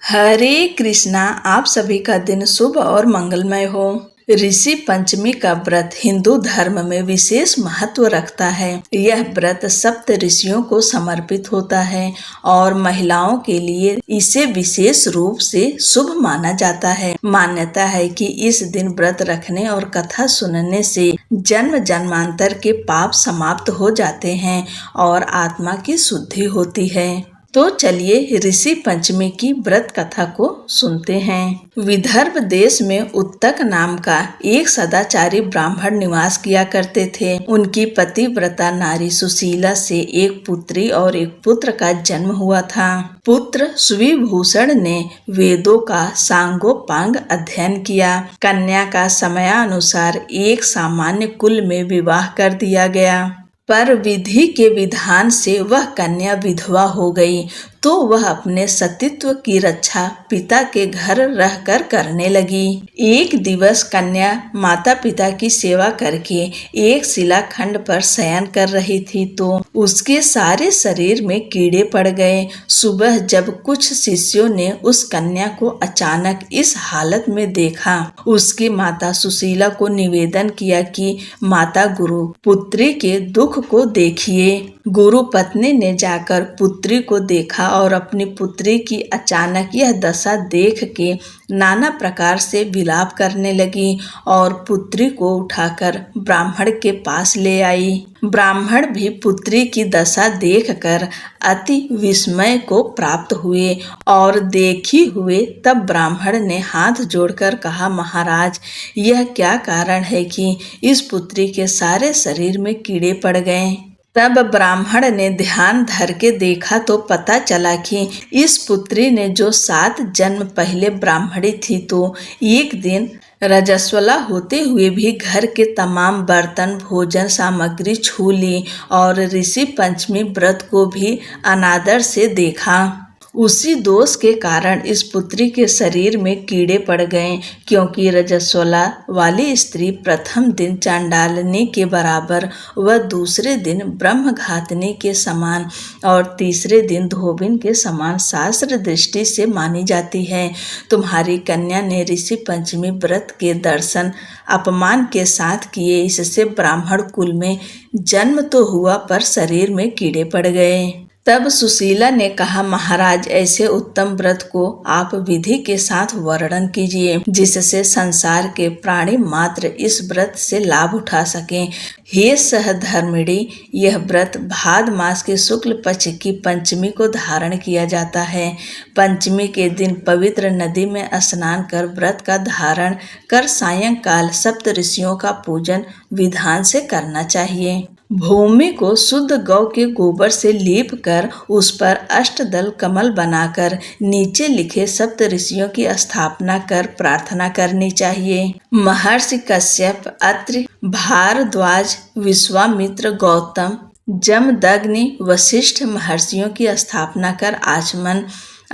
हरे कृष्णा। आप सभी का दिन शुभ और मंगलमय हो। ऋषि पंचमी का व्रत हिंदू धर्म में विशेष महत्व रखता है। यह व्रत सप्त ऋषियों को समर्पित होता है और महिलाओं के लिए इसे विशेष रूप से शुभ माना जाता है। मान्यता है कि इस दिन व्रत रखने और कथा सुनने से जन्म जन्मांतर के पाप समाप्त हो जाते हैं और आत्मा की शुद्धि होती है। तो चलिए ऋषि पंचमी की व्रत कथा को सुनते हैं। विदर्भ देश में उत्तक नाम का एक सदाचारी ब्राह्मण निवास किया करते थे। उनकी पतिव्रता नारी सुशीला से एक पुत्री और एक पुत्र का जन्म हुआ था। पुत्र सुविभूषण ने वेदों का सांगोपांग अध्ययन किया। कन्या का समयानुसार एक सामान्य कुल में विवाह कर दिया गया, पर विधि के विधान से वह कन्या विधवा हो गई तो वह अपने सतीत्व की रक्षा पिता के घर रहकर करने लगी। एक दिवस कन्या माता पिता की सेवा करके एक शिलाखंड पर शयन कर रही थी तो उसके सारे शरीर में कीड़े पड़ गए। सुबह जब कुछ शिष्यों ने उस कन्या को अचानक इस हालत में देखा, उसकी माता सुशीला को निवेदन किया कि माता गुरु, पुत्री के दुख को देखिए। गुरु पत्नी ने जाकर पुत्री को देखा और अपनी पुत्री की अचानक यह दशा देख के नाना प्रकार से विलाप करने लगी और पुत्री को उठाकर ब्राह्मण के पास ले आई। ब्राह्मण भी पुत्री की दशा देखकर अति विस्मय को प्राप्त हुए और देखी हुए तब ब्राह्मण ने हाथ जोड़कर कहा, महाराज, यह क्या कारण है कि इस पुत्री के सारे शरीर में कीड़े पड़ गए। तब ब्राह्मण ने ध्यान धर के देखा तो पता चला कि इस पुत्री ने जो 7 जन्म पहले ब्राह्मणी थी तो एक दिन रजस्वला होते हुए भी घर के तमाम बर्तन भोजन सामग्री छू ली और ऋषि पंचमी व्रत को भी अनादर से देखा। उसी दोष के कारण इस पुत्री के शरीर में कीड़े पड़ गए, क्योंकि रजस्वला वाली स्त्री प्रथम दिन चांडालनी के बराबर व दूसरे दिन ब्रह्मघातनी के समान और तीसरे दिन धोबिन के समान शास्त्र दृष्टि से मानी जाती है। तुम्हारी कन्या ने ऋषि पंचमी व्रत के दर्शन अपमान के साथ किए, इससे ब्राह्मण कुल में जन्म तो हुआ पर शरीर में कीड़े पड़ गए। तब सुशीला ने कहा, महाराज, ऐसे उत्तम व्रत को आप विधि के साथ वर्णन कीजिए जिससे संसार के प्राणी मात्र इस व्रत से लाभ उठा सकें। हे सहधर्मिणी, यह व्रत भाद मास के शुक्ल पक्ष की पंचमी को धारण किया जाता है। पंचमी के दिन पवित्र नदी में स्नान कर व्रत का धारण कर सायंकाल सप्त ऋषियों का पूजन विधान से करना चाहिए। भूमि को शुद्ध गौ के गोबर से लीप कर उस पर अष्टदल कमल बनाकर नीचे लिखे सप्त ऋषियों की स्थापना कर प्रार्थना करनी चाहिए। महर्षि कश्यप, अत्रि, भारद्वाज, विश्वामित्र, गौतम, जमदग्नि, वशिष्ठ महर्षियों की स्थापना कर आचमन,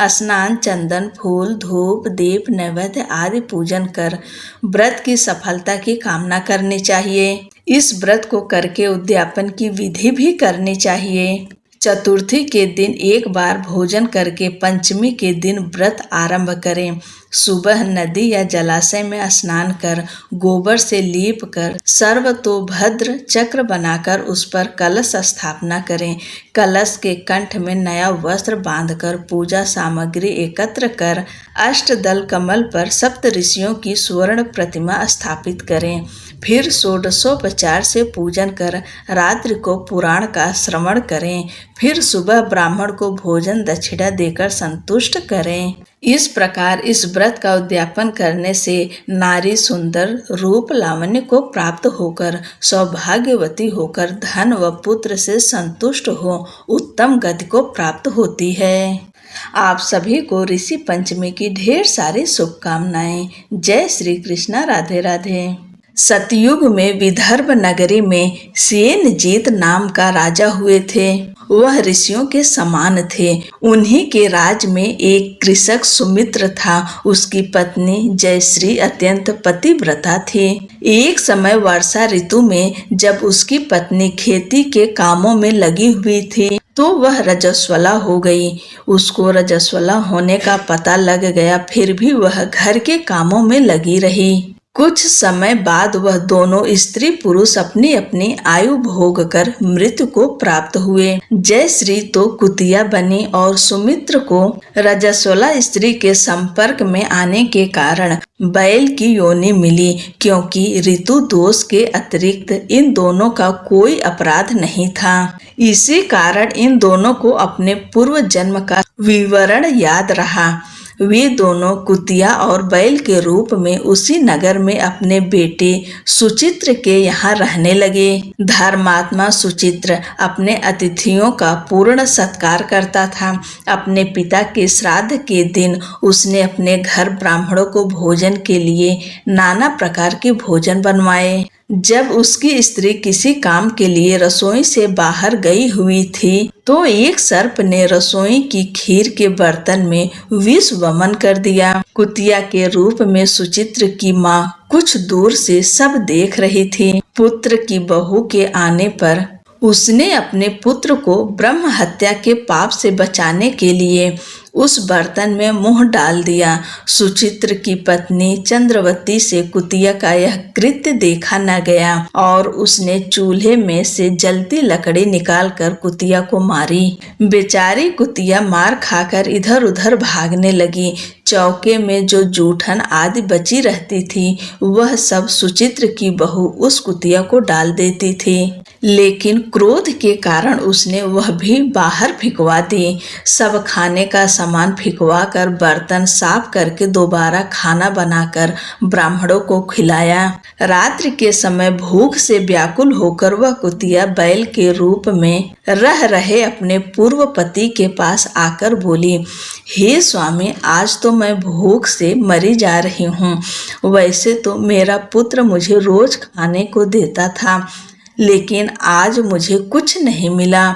स्नान, चंदन, फूल, धूप, दीप, नैवेद्य आदि पूजन कर व्रत की सफलता की कामना करनी चाहिए। इस व्रत को करके उद्यापन की विधि भी करनी चाहिए। चतुर्थी के दिन एक बार भोजन करके पंचमी के दिन व्रत आरंभ करें। सुबह नदी या जलाशय में स्नान कर गोबर से लीप कर सर्वतोभद्र चक्र बनाकर उस पर कलश स्थापना करें। कलश के कंठ में नया वस्त्र बांधकर पूजा सामग्री एकत्र कर अष्टदल कमल पर सप्त ऋषियों की स्वर्ण प्रतिमा स्थापित करें। फिर षोडशोपचार से पूजन कर रात्रि को पुराण का श्रवण करें। फिर सुबह ब्राह्मण को भोजन दक्षिणा देकर संतुष्ट करें। इस प्रकार इस व्रत का उद्यापन करने से नारी सुंदर रूप लावण्य को प्राप्त होकर सौभाग्यवती होकर धन व पुत्र से संतुष्ट हो उत्तम गति को प्राप्त होती है। आप सभी को ऋषि पंचमी की ढेर सारी शुभकामनाएं। जय श्री कृष्णा। राधे राधे। सतयुग में विदर्भ नगरी में सेनजीत नाम का राजा हुए थे। वह ऋषियों के समान थे। उन्हीं के राज में एक कृषक सुमित्र था। उसकी पत्नी जयश्री अत्यंत पतिव्रता थी। एक समय वर्षा ऋतु में जब उसकी पत्नी खेती के कामों में लगी हुई थी तो वह रजस्वला हो गई। उसको रजस्वला होने का पता लग गया, फिर भी वह घर के कामों में लगी रही। कुछ समय बाद वह दोनों स्त्री पुरुष अपनी अपनी आयु भोग कर मृत्यु को प्राप्त हुए। जयश्री तो कुतिया बनी और सुमित्र को रजस्वला स्त्री के संपर्क में आने के कारण बैल की योनि मिली, क्योंकि ऋतु दोष के अतिरिक्त इन दोनों का कोई अपराध नहीं था। इसी कारण इन दोनों को अपने पूर्व जन्म का विवरण याद रहा। वे दोनों कुतिया और बैल के रूप में उसी नगर में अपने बेटे सुचित्र के यहाँ रहने लगे। धर्मात्मा सुचित्र अपने अतिथियों का पूर्ण सत्कार करता था। अपने पिता के श्राद्ध के दिन उसने अपने घर ब्राह्मणों को भोजन के लिए नाना प्रकार के भोजन बनवाए। जब उसकी स्त्री किसी काम के लिए रसोई से बाहर गई हुई थी, तो एक सर्प ने रसोई की खीर के बर्तन में विष वमन कर दिया। कुतिया के रूप में सुचित्र की माँ कुछ दूर से सब देख रही थी। पुत्र की बहू के आने पर उसने अपने पुत्र को ब्रह्म हत्या के पाप से बचाने के लिए उस बर्तन में मुंह डाल दिया। सुचित्र की पत्नी चंद्रवती से कुतिया का यह कृत्य देखा न गया और उसने चूल्हे में से जलती लकड़ी निकालकर कुतिया को मारी। बेचारी कुतिया मार खाकर इधर उधर भागने लगी। चौके में जो जूठन आदि बची रहती थी, वह सब सुचित्र की बहू उस कुतिया को डाल देती थी, लेकिन क्रोध के कारण उसने वह भी बाहर फिकवा दी। सब खाने का सामान फिकवा कर बर्तन साफ करके दोबारा खाना बनाकर ब्राह्मणों को खिलाया। रात्रि के समय भूख से व्याकुल होकर वह कुतिया बैल के रूप में रह रहे अपने पूर्व पति के पास आकर बोली, हे स्वामी, आज तो मैं भूख से मरी जा रही हूँ। वैसे तो मेरा पुत्र मुझे रोज खाने को देता था, लेकिन आज मुझे कुछ नहीं मिला।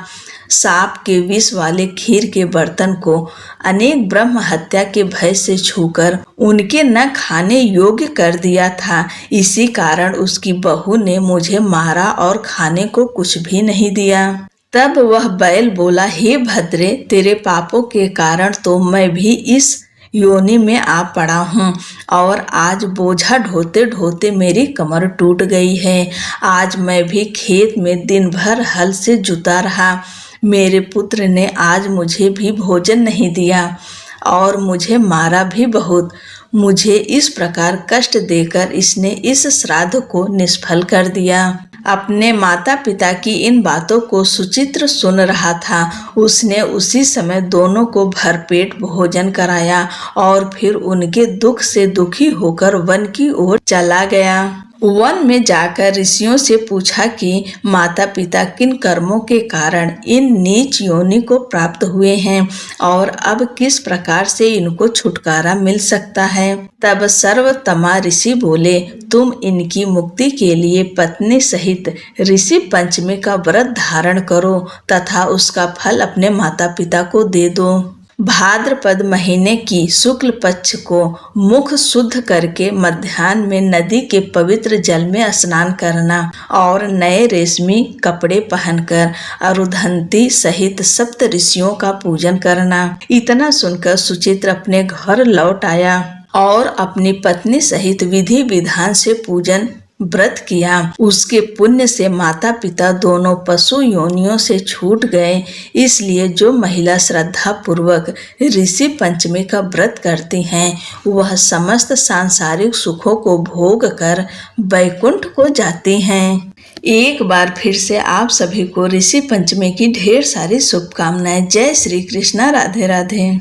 सांप के विष वाले खीर के बर्तन को अनेक ब्रह्म हत्या के भय से छूकर उनके न खाने योग्य कर दिया था। इसी कारण उसकी बहू ने मुझे मारा और खाने को कुछ भी नहीं दिया। तब वह बैल बोला, हे भद्रे, तेरे पापों के कारण तो मैं भी इस योनि में आ पड़ा हूँ और आज बोझा ढोते ढोते मेरी कमर टूट गई है। आज मैं भी खेत में दिन भर हल से जुता रहा। मेरे पुत्र ने आज मुझे भी भोजन नहीं दिया और मुझे मारा भी बहुत। मुझे इस प्रकार कष्ट देकर इसने इस श्राद्ध को निष्फल कर दिया। अपने माता पिता की इन बातों को सुचित्र सुन रहा था। उसने उसी समय दोनों को भरपेट भोजन कराया और फिर उनके दुख से दुखी होकर वन की ओर चला गया। वन में जाकर ऋषियों से पूछा कि माता पिता किन कर्मों के कारण इन नीच योनि को प्राप्त हुए हैं और अब किस प्रकार से इनको छुटकारा मिल सकता है। तब सर्वतमा ऋषि बोले, तुम इनकी मुक्ति के लिए पत्नी सहित ऋषि पंचमी का व्रत धारण करो तथा उसका फल अपने माता पिता को दे दो। भाद्रपद महीने की शुक्ल पक्ष को मुख शुद्ध करके मध्याह्न में नदी के पवित्र जल में स्नान करना और नए रेशमी कपड़े पहनकर अरुधंती सहित सप्त ऋषियों का पूजन करना। इतना सुनकर सुचित्र अपने घर लौट आया और अपनी पत्नी सहित विधि विधान से पूजन व्रत किया। उसके पुण्य से माता पिता दोनों पशु योनियों से छूट गए। इसलिए जो महिला श्रद्धा पूर्वक ऋषि पंचमी का व्रत करती हैं, वह समस्त सांसारिक सुखों को भोग कर वैकुंठ को जाती हैं। एक बार फिर से आप सभी को ऋषि पंचमी की ढेर सारी शुभकामनाएं। जय श्री कृष्णा। राधे राधे।